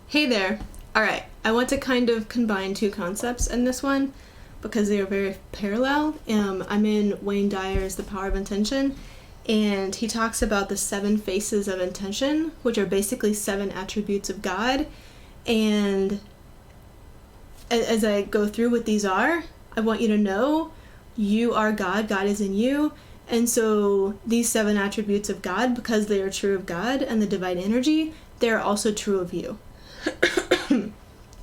Hey there. Alright, I want to kind of combine two concepts in this one because they are very parallel. I'm in Wayne Dyer's The Power of Intention, and he talks about the 7 faces of intention, which are basically 7 attributes of God. And as I go through what these are, I want you to know you are God, God is in you. And so these 7 attributes of God, because they are true of God and the divine energy, they are also true of you.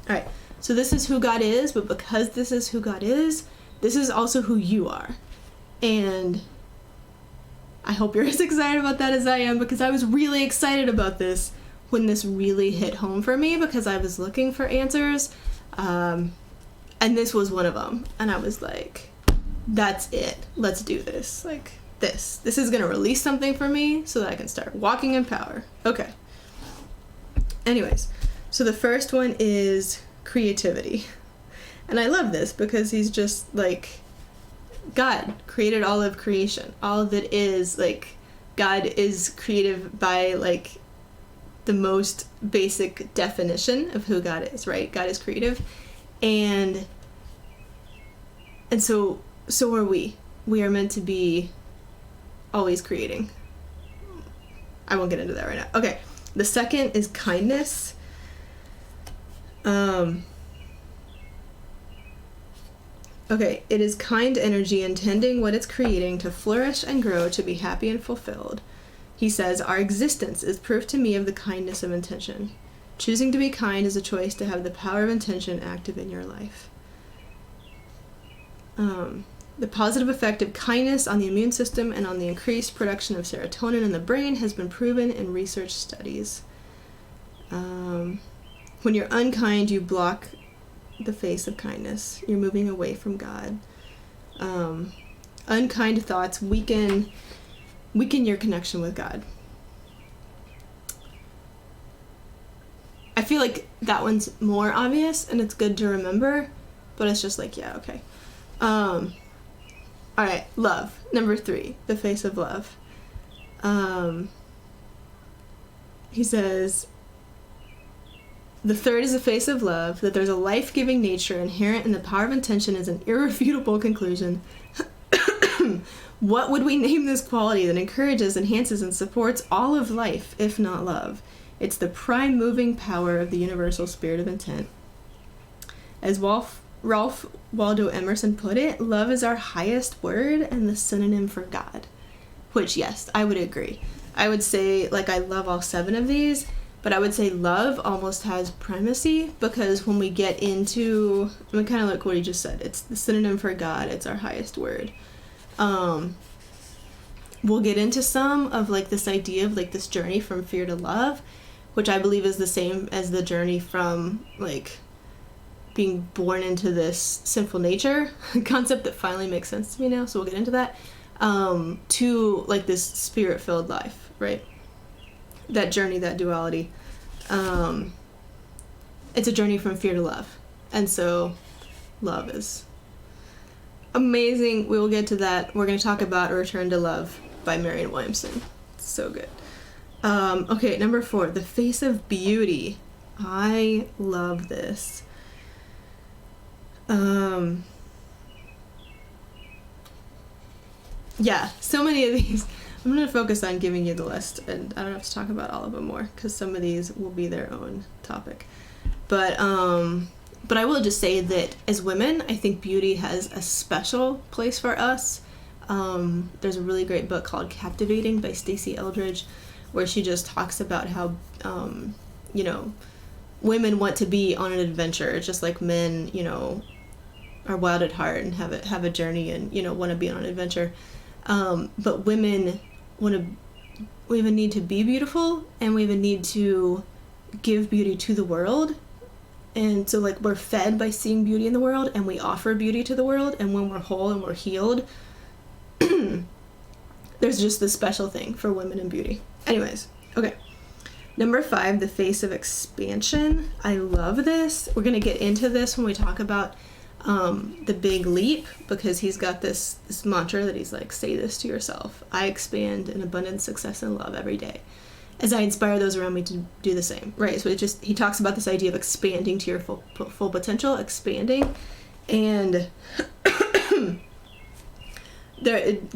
Alright, so this is who God is, but because this is who God is, this is also who you are. And I hope you're as excited about that as I am, because I was really excited about this when this really hit home for me, because I was looking for answers, and this was one of them. And I was like, that's it. Let's do this. Like, this is going to release something for me so that I can start walking in power. Okay. Anyways. So the first one is creativity. And I love this because he's just like, God created all of creation. All of it is like, God is creative by like the most basic definition of who God is, right? God is creative. And so are we. We are meant to be always creating. I won't get into that right now. Okay. The second is kindness. Okay, it is kind energy intending what it's creating to flourish and grow, to be happy and fulfilled. He says, our existence is proof to me of the kindness of intention. Choosing to be kind is a choice to have the power of intention active in your life. The positive effect of kindness on the immune system and on the increased production of serotonin in the brain has been proven in research studies. When you're unkind, you block the face of kindness. You're moving away from God. Unkind thoughts weaken your connection with God. I feel like that one's more obvious and it's good to remember, but it's just like, yeah, okay. Alright, love. Number 3, the face of love. He says, the third is the face of love, that there's a life-giving nature inherent in the power of intention is an irrefutable conclusion. What would we name this quality that encourages, enhances, and supports all of life, if not love? It's the prime moving power of the universal spirit of intent. As Ralph Waldo Emerson put it, love is our highest word and the synonym for God. Which, yes, I would agree. I would say, like, I love all 7 of these, but I would say love almost has primacy, because when we get into, I mean, kind of like what he just said, it's the synonym for God, it's our highest word. We'll get into some of like this idea of like this journey from fear to love, which I believe is the same as the journey from like being born into this sinful nature concept that finally makes sense to me now, so we'll get into that, to like this spirit-filled life, right? That journey, that duality. It's a journey from fear to love. And so love is amazing. We will get to that. We're going to talk about A Return to Love by Marianne Williamson. It's so good. Okay, number 4, the face of beauty. I love this. Yeah, so many of these. I'm going to focus on giving you the list, and I don't have to talk about all of them more, because some of these will be their own topic. But I will just say that as women, I think beauty has a special place for us. There's a really great book called Captivating by Stacey Eldridge, where she just talks about how, women want to be on an adventure, just like men, are wild at heart and have a journey and, want to be on an adventure. But women we have a need to be beautiful, and we have a need to give beauty to the world. And so like we're fed by seeing beauty in the world, and we offer beauty to the world, and when we're whole and we're healed, there's just this special thing for women in beauty. Anyways, okay. Number 5, the face of expansion. I love this. We're going to get into this when we talk about the big leap, because he's got this mantra that he's like, say this to yourself: I expand in abundance, success, and love every day. as I inspire those around me to do the same, right? So he talks about this idea of expanding to your full potential, expanding, and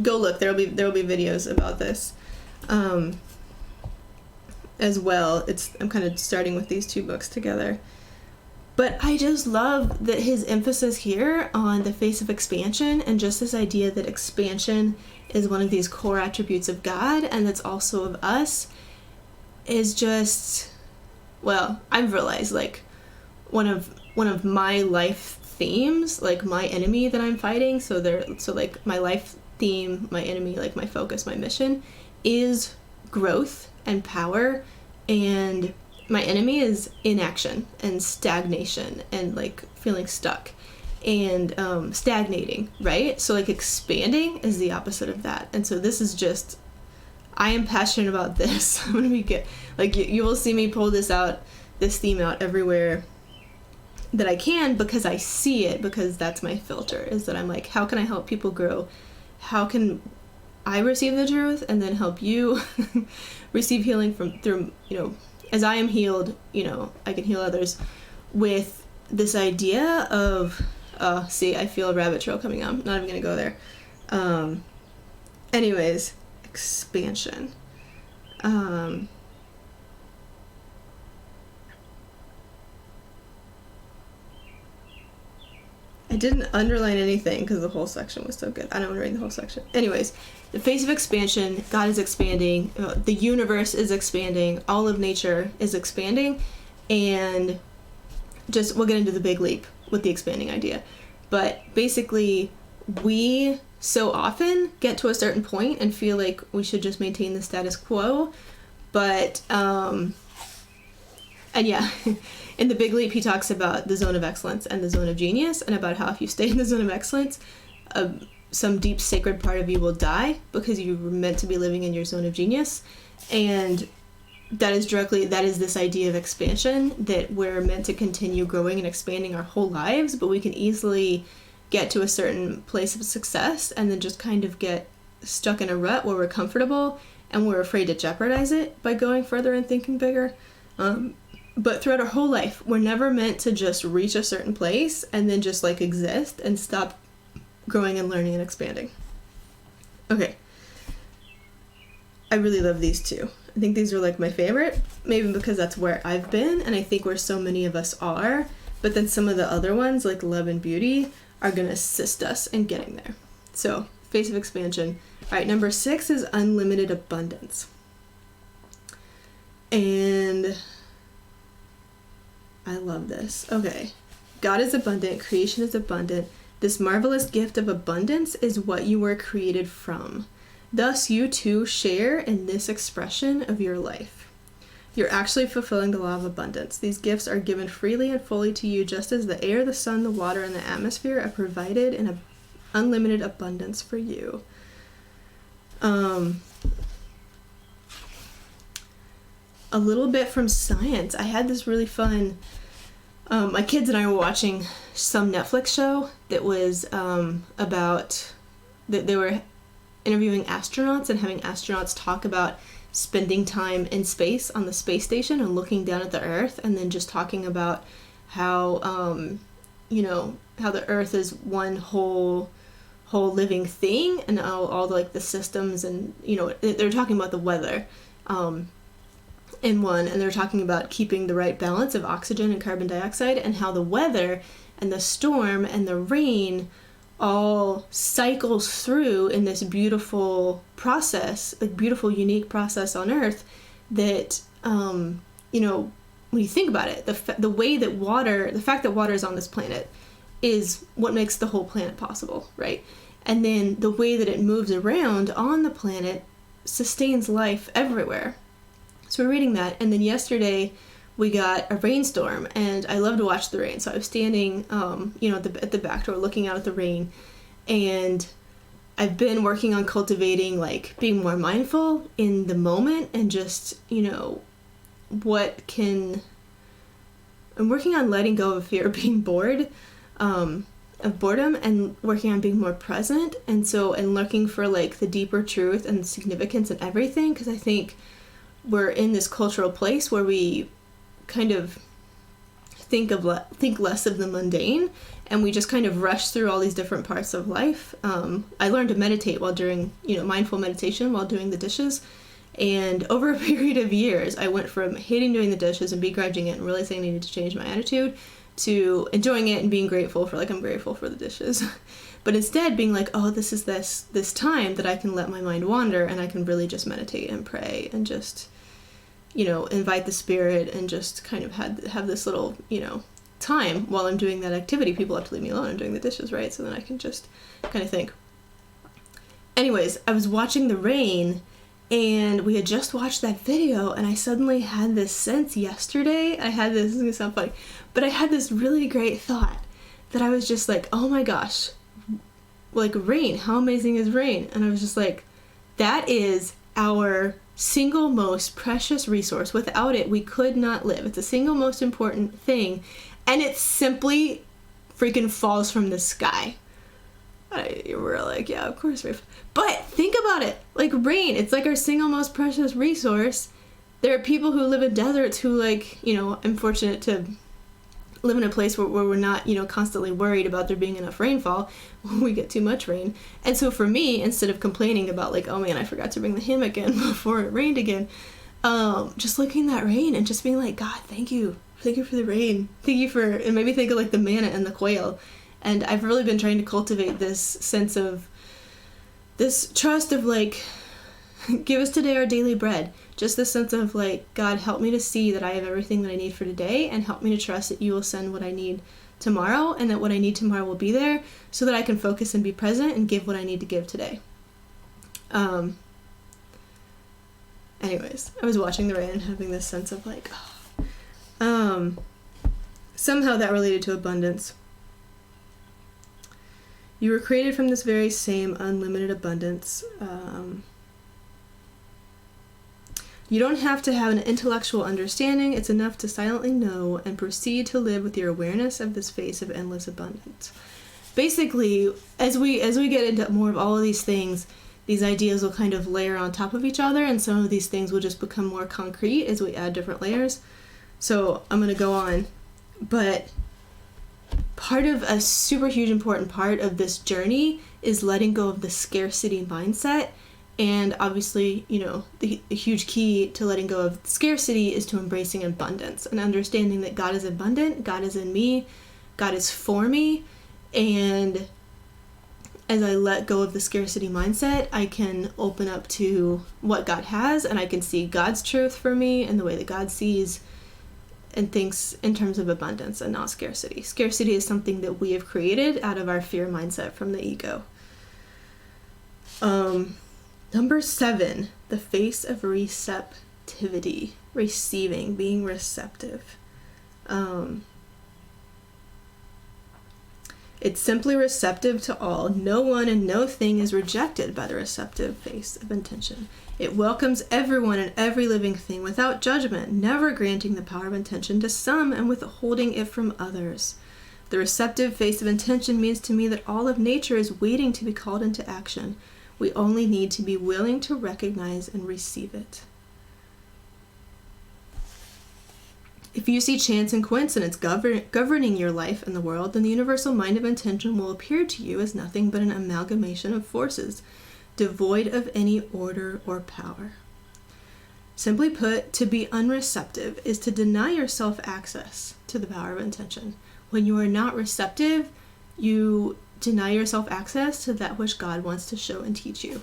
go look. There will be videos about this, as well. I'm kind of starting with these two books together, but I just love that his emphasis here on the face of expansion, and just this idea that expansion is one of these core attributes of God, and that's also of us, is just, well, I've realized like one of my life themes, like my enemy that I'm fighting. So like my life theme, my enemy, like my focus, my mission is growth and power, and my enemy is inaction and stagnation and like feeling stuck and stagnating, right? So like expanding is the opposite of that. And so this is just, I am passionate about this. I'm gonna be good. Like you will see me pull this theme out everywhere that I can, because I see it, because that's my filter, is that I'm like, how can I help people grow? How can I receive the truth and then help you receive healing through, as I am healed, I can heal others with this idea of, see, I feel a rabbit trail coming on. I'm not even gonna go there. Anyways, expansion. I didn't underline anything because the whole section was so good. I don't want to read the whole section. Anyways, the face of expansion, God is expanding, the universe is expanding, all of nature is expanding, and we'll get into the big leap with the expanding idea. But basically, we so often get to a certain point and feel like we should just maintain the status quo, but, and yeah, in the big leap, he talks about the zone of excellence and the zone of genius, and about how if you stay in the zone of excellence, some deep sacred part of you will die because you were meant to be living in your zone of genius. And that is this idea of expansion, that we're meant to continue growing and expanding our whole lives, but we can easily get to a certain place of success and then just kind of get stuck in a rut where we're comfortable and we're afraid to jeopardize it by going further and thinking bigger. But throughout our whole life, we're never meant to just reach a certain place and then just like exist and stop growing and learning and expanding. Okay. I really love these two. I think these are like my favorite, maybe because that's where I've been, and I think where so many of us are. But then some of the other ones, like love and beauty, are going to assist us in getting there. So, face of expansion. All right, number 6 is unlimited abundance. And I love this. Okay. God is abundant. Creation is abundant. This marvelous gift of abundance is what you were created from. Thus, you too share in this expression of your life. You're actually fulfilling the law of abundance. These gifts are given freely and fully to you, just as the air, the sun, the water, and the atmosphere are provided in an unlimited abundance for you. A little bit from science. I had this really fun, my kids and I were watching some Netflix show that was about, that they were interviewing astronauts and having astronauts talk about spending time in space on the space station and looking down at the Earth, and then just talking about how, how the Earth is one whole living thing, and all like the systems, and, they're talking about the weather, in one, and they're talking about keeping the right balance of oxygen and carbon dioxide, and how the weather and the storm and the rain all cycles through in this beautiful process, like beautiful, unique process on Earth that, when you think about it, the fact that water is on this planet is what makes the whole planet possible, right? And then the way that it moves around on the planet sustains life everywhere. So we're reading that, and then yesterday we got a rainstorm, and I love to watch the rain. So I was standing, at the back door looking out at the rain, and I've been working on cultivating, like, being more mindful in the moment, and just, I'm working on letting go of fear of being bored, of boredom, and working on being more present, and looking for, like, the deeper truth and significance in everything, because I think we're in this cultural place where we kind of think less of the mundane, and we just kind of rush through all these different parts of life. I learned to meditate while doing, mindful meditation while doing the dishes. And over a period of years, I went from hating doing the dishes and begrudging it and realizing I needed to change my attitude to enjoying it and being grateful for, I'm grateful for the dishes. But instead being like, oh, this is this time that I can let my mind wander and I can really just meditate and pray and just, invite the spirit and just kind of have this little, time while I'm doing that activity. People have to leave me alone. I'm doing the dishes, right? So then I can just kind of think. Anyways, I was watching the rain, and we had just watched that video, and I suddenly had this sense yesterday. This is going to sound funny, but I had this really great thought that I was just like, oh my gosh, rain, how amazing is rain? And I was just like, that is our single most precious resource. Without it, we could not live. It's the single most important thing, and it simply freaking falls from the sky. We're like, yeah, of course. But think about it. Rain, it's our single most precious resource. There are people who live in deserts who, I'm fortunate to live in a place where we're not, constantly worried about there being enough rainfall when we get too much rain. And so for me, instead of complaining about, oh man, I forgot to bring the hammock in before it rained again, just looking at that rain and just being like, God, thank you. Thank you for the rain. Thank you for, and maybe think of the manna and the quail. And I've really been trying to cultivate this sense of, this trust of give us today our daily bread. Just this sense of God, help me to see that I have everything that I need for today, and help me to trust that you will send what I need tomorrow, and that what I need tomorrow will be there, so that I can focus and be present and give what I need to give today. Anyways, I was watching the rain and having this sense of somehow that related to abundance. You were created from this very same unlimited abundance. You don't have to have an intellectual understanding. It's enough to silently know and proceed to live with your awareness of this face of endless abundance. Basically, as we get into more of all of these things, these ideas will kind of layer on top of each other, and some of these things will just become more concrete as we add different layers. So I'm going to go on. But part of a super huge important part of this journey is letting go of the scarcity mindset. And obviously, the huge key to letting go of scarcity is to embracing abundance and understanding that God is abundant, God is in me, God is for me. And as I let go of the scarcity mindset, I can open up to what God has, and I can see God's truth for me and the way that God sees and thinks in terms of abundance and not scarcity. Scarcity is something that we have created out of our fear mindset from the ego. Number 7, the face of receptivity, receiving, being receptive. It's simply receptive to all. No one and no thing is rejected by the receptive face of intention. It welcomes everyone and every living thing without judgment, never granting the power of intention to some and withholding it from others. The receptive face of intention means to me that all of nature is waiting to be called into action. We only need to be willing to recognize and receive it. If you see chance and coincidence governing your life and the world, then the universal mind of intention will appear to you as nothing but an amalgamation of forces, devoid of any order or power. Simply put, to be unreceptive is to deny yourself access to the power of intention. When you are not receptive, you deny yourself access to that which God wants to show and teach you.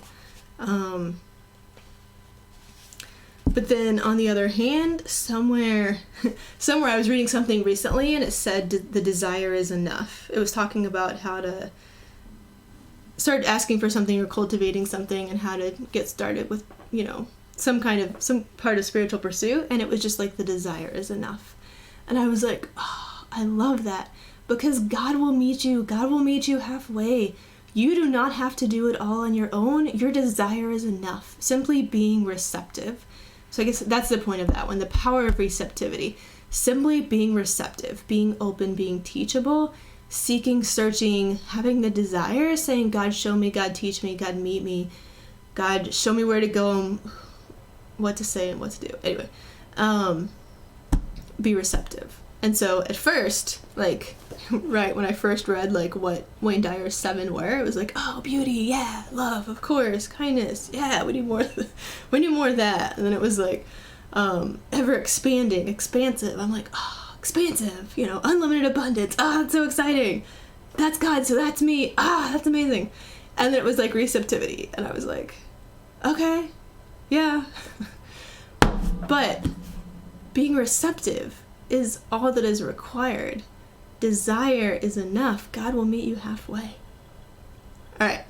But then on the other hand, somewhere I was reading something recently and it said the desire is enough. It was talking about how to start asking for something or cultivating something and how to get started with, some part of spiritual pursuit. And it was just the desire is enough. And I was like, oh, I love that. Because God will meet you halfway. You do not have to do it all on your own. Your desire is enough. Simply being receptive. So I guess that's the point of that one, the power of receptivity. Simply being receptive, being open, being teachable, seeking, searching, having the desire, saying, God, show me, God, teach me, God, meet me, God, show me where to go, what to say and what to do. Anyway, be receptive. And so at first, like, right when I first read, like, what Wayne Dyer's 7 were, it was like, oh, beauty, yeah, love, of course, kindness, yeah, we need more of that. And then it was like, ever expanding, expansive. I'm like, oh, expansive, you know, unlimited abundance. Ah, that's so exciting. That's God, so that's me. Ah, that's amazing. And then it was like receptivity. And I was like, okay, yeah. But being receptive is all that is required. Desire is enough. God will meet you halfway. All right.